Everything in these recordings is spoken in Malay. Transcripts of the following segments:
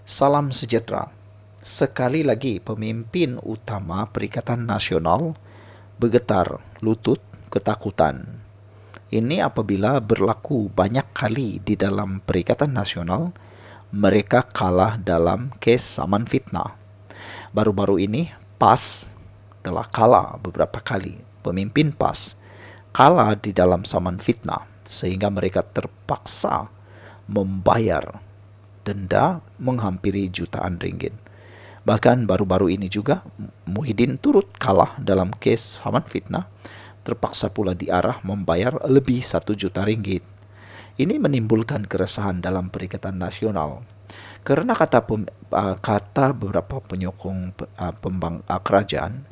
Salam sejahtera. Sekali lagi pemimpin utama Perikatan Nasional bergetar lutut ketakutan. Ini apabila berlaku banyak kali di dalam Perikatan Nasional, mereka kalah dalam kes saman fitnah. Baru-baru ini PAS telah kalah beberapa kali. Pemimpin PAS kalah di dalam saman fitnah sehingga mereka terpaksa membayar denda menghampiri jutaan ringgit. Bahkan baru-baru ini juga Muhyiddin turut kalah dalam kes saman fitnah, terpaksa pula diarah membayar lebih 1 juta ringgit. Ini menimbulkan keresahan dalam Perikatan Nasional. Kerana kata beberapa penyokong kerajaan,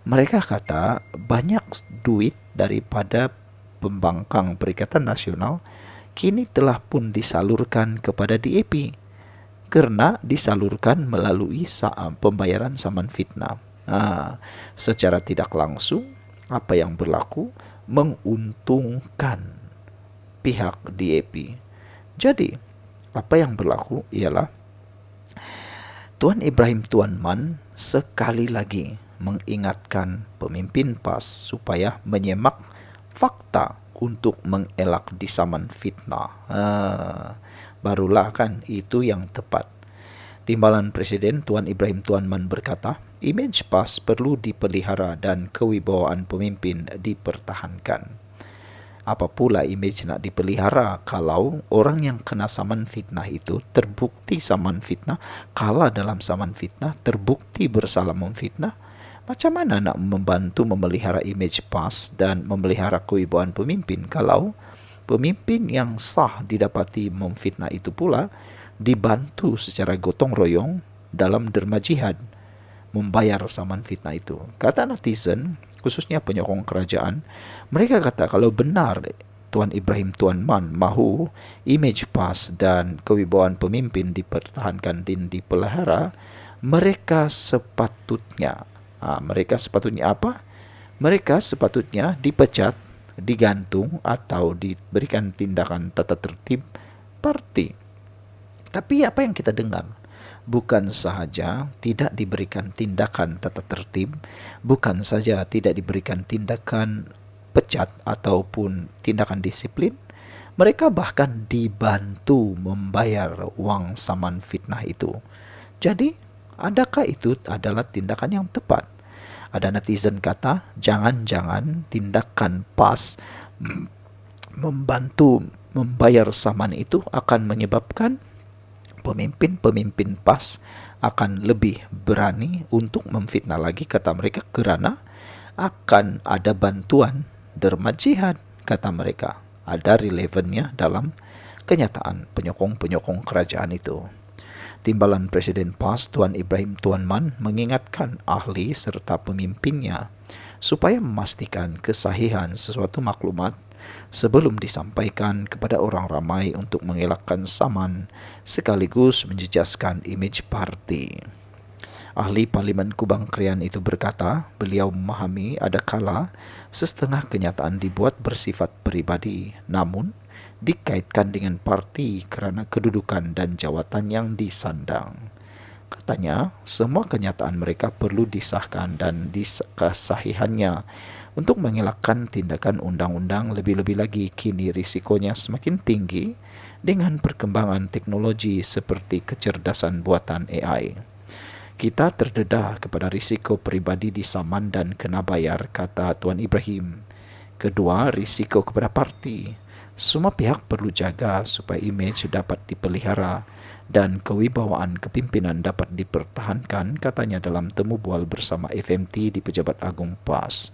mereka kata banyak duit daripada pembangkang Perikatan Nasional kini telah pun disalurkan kepada DAP kerana disalurkan melalui pembayaran saman fitnah. Secara tidak langsung, apa yang berlaku menguntungkan pihak DAP. Jadi, apa yang berlaku ialah Tuan Ibrahim Tuan Man sekali lagi mengingatkan pemimpin PAS supaya menyemak fakta untuk mengelak di saman fitnah. Barulah kan itu yang tepat. Timbalan Presiden Tuan Ibrahim Tuan Man berkata, imej PAS perlu dipelihara dan kewibawaan pemimpin dipertahankan. Apa pula imej nak dipelihara kalau orang yang kena saman fitnah itu terbukti saman fitnah, kalah dalam saman fitnah, terbukti bersalah memfitnah? Macam mana nak membantu memelihara imej PAS dan memelihara kewibawaan pemimpin kalau pemimpin yang sah didapati memfitnah itu pula dibantu secara gotong royong dalam derma jihad membayar saman fitnah itu? Kata netizen, khususnya penyokong kerajaan, mereka kata kalau benar Tuan Ibrahim Tuan Man mahu imej PAS dan kewibawaan pemimpin dipertahankan dan dipelihara, mereka sepatutnya apa? Mereka sepatutnya dipecat, digantung atau diberikan tindakan tata tertib parti. Tapi apa yang kita dengar? Bukan sahaja tidak diberikan tindakan tata tertib, bukan saja tidak diberikan tindakan pecat ataupun tindakan disiplin, mereka bahkan dibantu membayar wang saman fitnah itu. Jadi, adakah itu adalah tindakan yang tepat? Ada netizen kata, jangan-jangan tindakan PAS membantu membayar saman itu akan menyebabkan pemimpin-pemimpin PAS akan lebih berani untuk memfitnah lagi, kata mereka, kerana akan ada bantuan derma jihad, kata mereka. Ada relevannya dalam kenyataan penyokong-penyokong kerajaan itu. Timbalan Presiden PAS Tuan Ibrahim Tuan Man mengingatkan ahli serta pemimpinnya supaya memastikan kesahihan sesuatu maklumat sebelum disampaikan kepada orang ramai untuk mengelakkan saman sekaligus menjejaskan imej parti. Ahli Parlimen Kubang Krian itu berkata, beliau memahami ada kala setengah kenyataan dibuat bersifat peribadi, namun dikaitkan dengan parti kerana kedudukan dan jawatan yang disandang. Katanya, semua kenyataan mereka perlu disahkan dan kesahihannya untuk mengelakkan tindakan undang-undang, lebih-lebih lagi kini risikonya semakin tinggi dengan perkembangan teknologi seperti kecerdasan buatan AI. Kita terdedah kepada risiko peribadi disaman dan kena bayar, kata Tuan Ibrahim. Kedua, risiko kepada parti. Semua pihak perlu jaga supaya imej dapat dipelihara dan kewibawaan kepimpinan dapat dipertahankan, katanya dalam temu bual bersama FMT di Pejabat Agung PAS.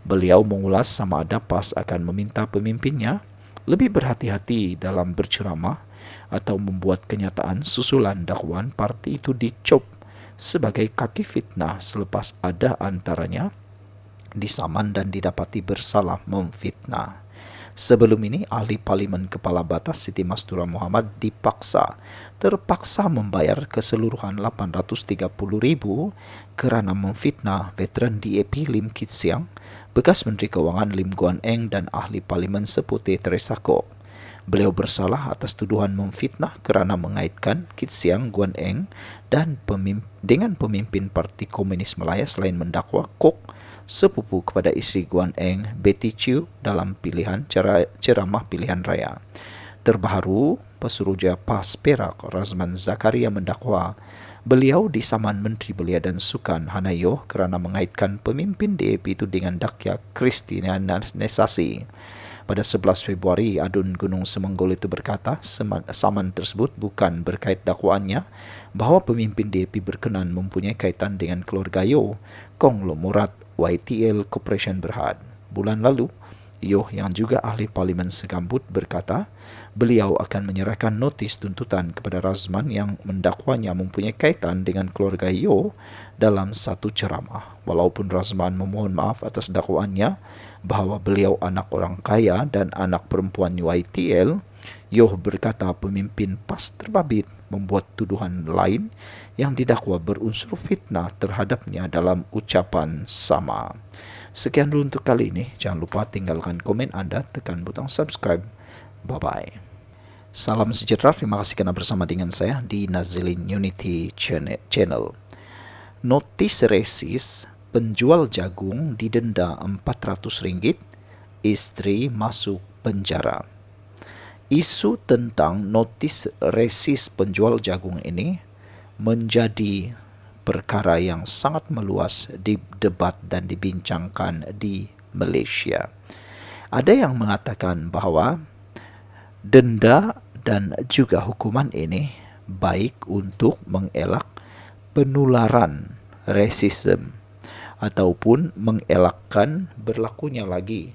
Beliau mengulas sama ada PAS akan meminta pemimpinnya lebih berhati-hati dalam berceramah atau membuat kenyataan susulan dakwaan parti itu dicop sebagai kaki fitnah selepas ada antaranya disaman dan didapati bersalah memfitnah. Sebelum ini, ahli Parlimen Kepala Batas Siti Mastura Muhammad terpaksa membayar keseluruhan 830,000 kerana memfitnah veteran DAP Lim Kit Siang, bekas Menteri Kewangan Lim Guan Eng dan ahli Parlimen Seputih Teresa Kok. Beliau bersalah atas tuduhan memfitnah kerana mengaitkan Kit Siang Guan Eng dan dengan pemimpin Parti Komunis Malaya selain mendakwa Kok, sepupu kepada isteri Guan Eng, Betty Chiu, dalam ceramah pilihan raya. Terbaru, Pesuruhjaya PAS Perak Razman Zakaria mendakwa beliau disaman Menteri Belia dan Sukan Hanayo kerana mengaitkan pemimpin DAP itu dengan dakya kristianisasi. Pada 11 Februari, Adun Gunung Semenggol itu berkata saman tersebut bukan berkait dakwaannya bahawa pemimpin DAP berkenan mempunyai kaitan dengan keluarga Yo, konglomerat YTL Corporation Berhad. Bulan lalu, Yo yang juga ahli Parlimen Segambut berkata beliau akan menyerahkan notis tuntutan kepada Razman yang mendakwanya mempunyai kaitan dengan keluarga Yo dalam satu ceramah. Walaupun Razman memohon maaf atas dakwaannya bahawa beliau anak orang kaya dan anak perempuan YTL, Yo berkata pemimpin PAS terbabit membuat tuduhan lain yang didakwa berunsur fitnah terhadapnya dalam ucapan sama. Sekian dulu untuk kali ini. Jangan lupa tinggalkan komen anda, tekan butang subscribe. Bye-bye. Salam sejahtera, terima kasih kerana bersama dengan saya di Nazilin Unity Channel. Notis resis, penjual jagung didenda RM400, isteri masuk penjara. Isu tentang notis resis penjual jagung ini menjadi perkara yang sangat meluas didebat dan dibincangkan di Malaysia. Ada yang mengatakan bahawa denda dan juga hukuman ini baik untuk mengelak penularan rasisme ataupun mengelakkan berlakunya lagi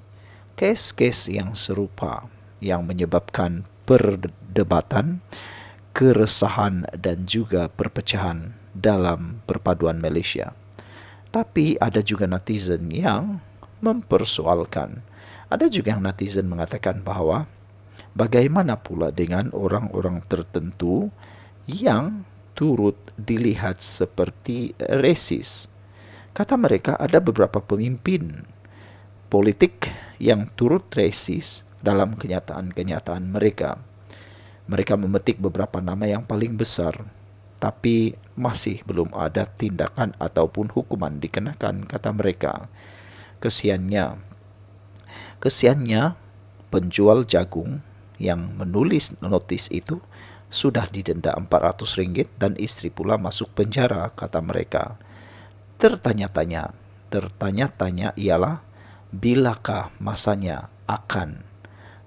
kes-kes yang serupa yang menyebabkan perdebatan, keresahan dan juga perpecahan dalam perpaduan Malaysia. Tapi ada juga netizen yang mempersoalkan. Ada juga yang netizen mengatakan bahawa bagaimana pula dengan orang-orang tertentu yang turut dilihat seperti resis. Kata mereka ada beberapa pemimpin politik yang turut resis dalam kenyataan-kenyataan mereka. Mereka memetik beberapa nama yang paling besar, tapi masih belum ada tindakan ataupun hukuman dikenakan, kata mereka. Kesiannya, penjual jagung yang menulis notis itu sudah didenda RM400 dan isteri pula masuk penjara, kata mereka. Tertanya-tanya ialah bilakah masanya akan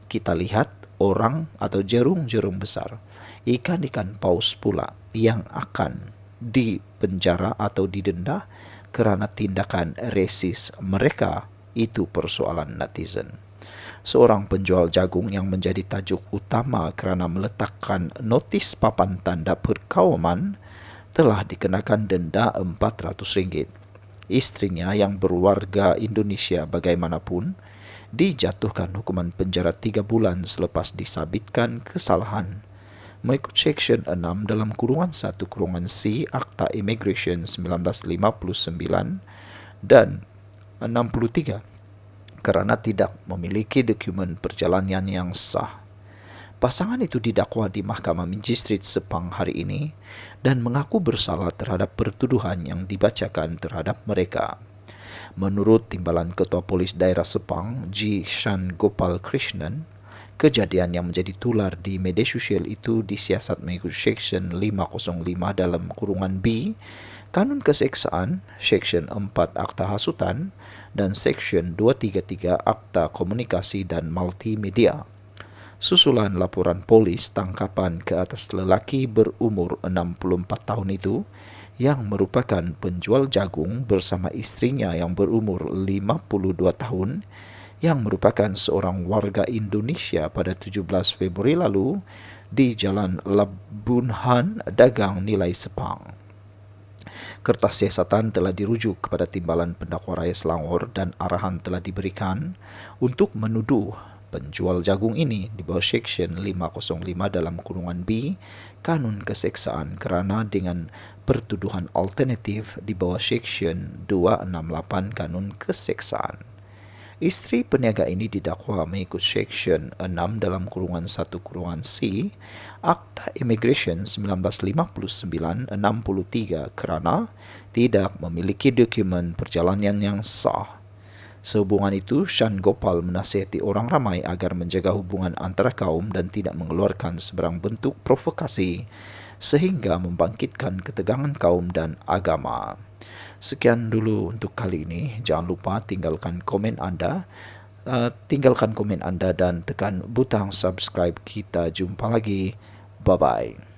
kita lihat orang atau jerung-jerung besar, ikan-ikan paus pula yang akan dipenjara atau didenda kerana tindakan resis mereka. Itu persoalan netizen. Seorang penjual jagung yang menjadi tajuk utama kerana meletakkan notis papan tanda perkauman telah dikenakan denda RM400. Isterinya yang berwarga Indonesia bagaimanapun dijatuhkan hukuman penjara 3 bulan selepas disabitkan kesalahan. Mengikut Seksyen 6 dalam kurungan 1/C Akta Immigration 1959 dan 63 kerana tidak memiliki dokumen perjalanan yang sah. Pasangan itu didakwa di Mahkamah Magistrate Sepang hari ini dan mengaku bersalah terhadap pertuduhan yang dibacakan terhadap mereka. Menurut Timbalan Ketua Polis Daerah Sepang, G. Shan Gopal Krishnan, kejadian yang menjadi tular di media sosial itu disiasat mengikut Seksyen 505 dalam kurungan B, Kanun Keseksaan, Seksyen 4 Akta Hasutan dan Seksyen 233 Akta Komunikasi dan Multimedia. Susulan laporan polis tangkapan ke atas lelaki berumur 64 tahun itu yang merupakan penjual jagung bersama isterinya yang berumur 52 tahun yang merupakan seorang warga Indonesia pada 17 Februari lalu di Jalan Labunhan Dagang Nilai Sepang. Kertas siasatan telah dirujuk kepada Timbalan Pendakwa Raya Selangor dan arahan telah diberikan untuk menuduh penjual jagung ini di bawah Seksyen 505 dalam kurungan B Kanun Keseksaan kerana dengan pertuduhan alternatif di bawah Seksyen 268 Kanun Keseksaan. Istri peniaga ini didakwa mengikut Seksyen 6 dalam kurungan 1 kurungan C Akta Immigration 1959-63 kerana tidak memiliki dokumen perjalanan yang sah. Sehubungan itu, Shan Gopal menasihati orang ramai agar menjaga hubungan antara kaum dan tidak mengeluarkan sebarang bentuk provokasi sehingga membangkitkan ketegangan kaum dan agama. Sekian dulu untuk kali ini. Jangan lupa tinggalkan komen anda dan tekan butang subscribe. Kita jumpa lagi. Bye-bye.